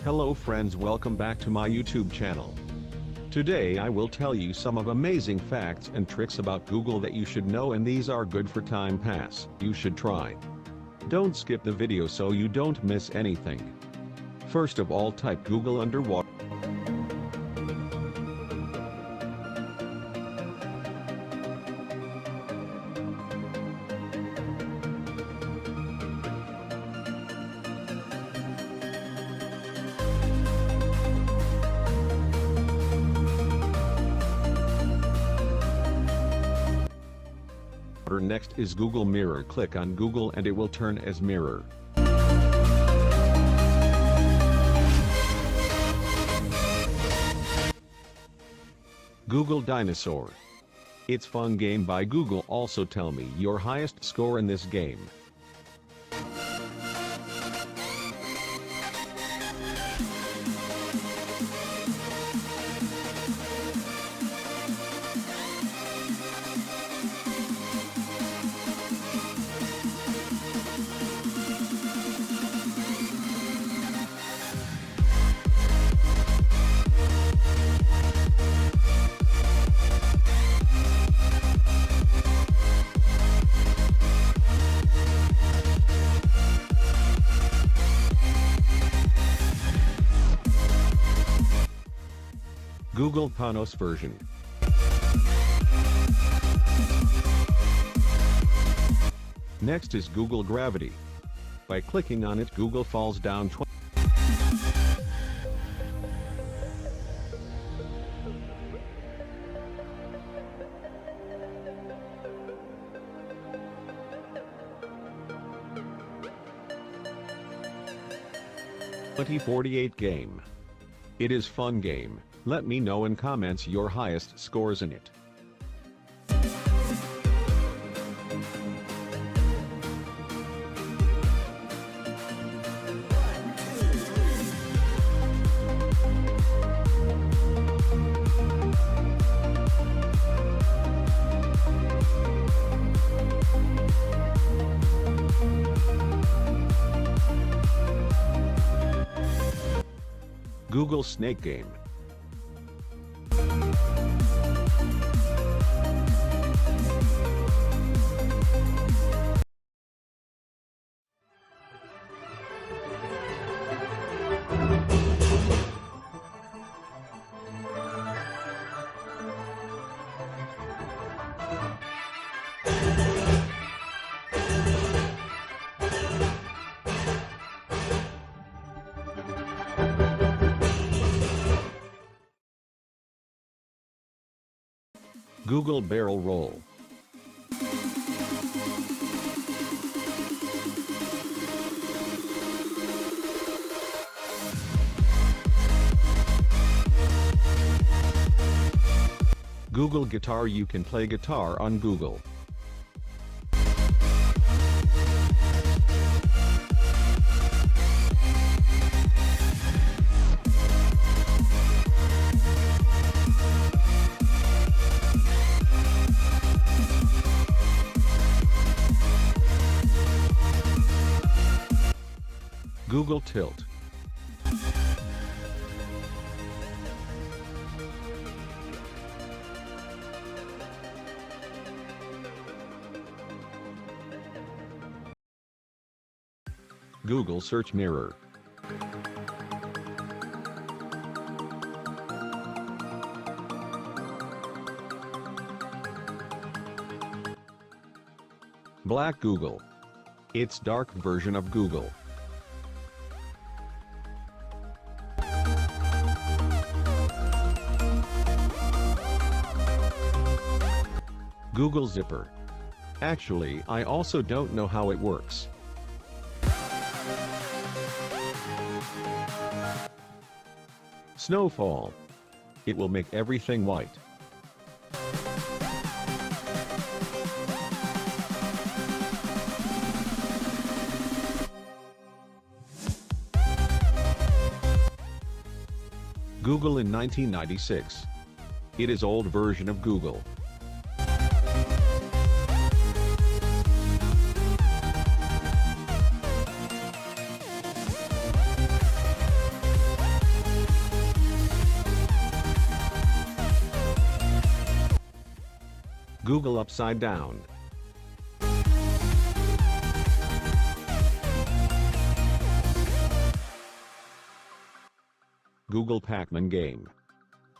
Hello friends, welcome back to my YouTube channel. Today I will tell you some of amazing facts and tricks about Google that you should know, and these are good for time pass. You should try. Don't skip the video so you don't miss anything. First of all, type Google underwater. Next is Google Mirror. Click on Google and it will turn as mirror. Google Dinosaur. It's fun game by Google. Also tell me your highest score in this game. Google Panos version. Next is Google Gravity. By clicking on it, Google falls down 2048 game. It is fun game. Let me know in comments your highest scores in it. Google Snake Game. Google Barrel Roll. Google Guitar. You can play guitar on Google. Google Tilt. Google Search Mirror. Black Google. It's dark version of Google. Google Zipper. Actually, I also don't know how it works. Snowfall. It will make everything white. Google in 1996. It is old version of Google. Google upside down. Google Pacman Game.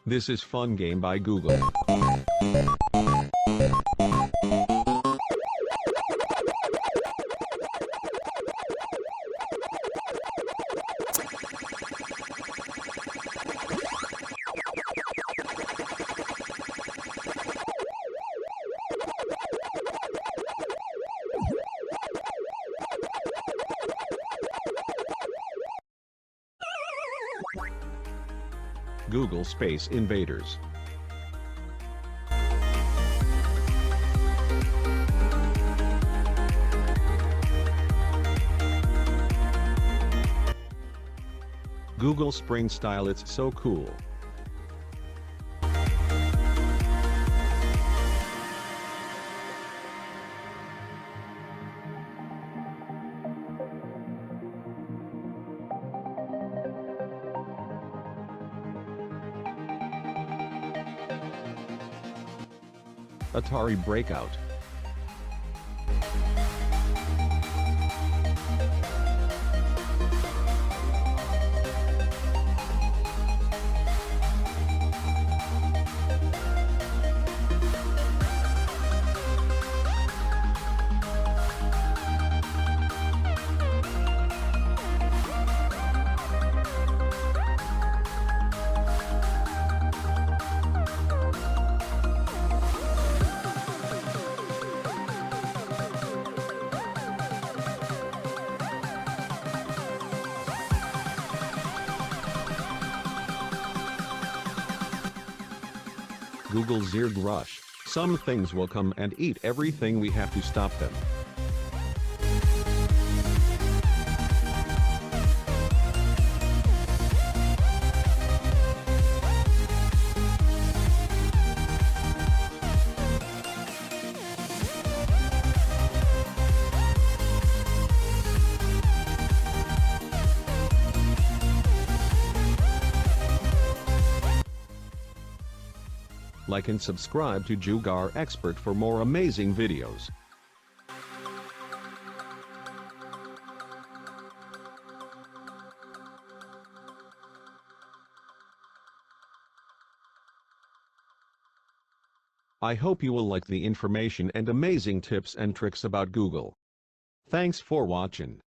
This is fun game by Google. Google Space Invaders. Google Spring Style, it's so cool. Atari Breakout. Google Zerg Rush. Some things will come and eat everything, we have to stop them. Like and subscribe to Jugaar Expert for more amazing videos. I hope you will like the information and amazing tips and tricks about Google. Thanks for watching.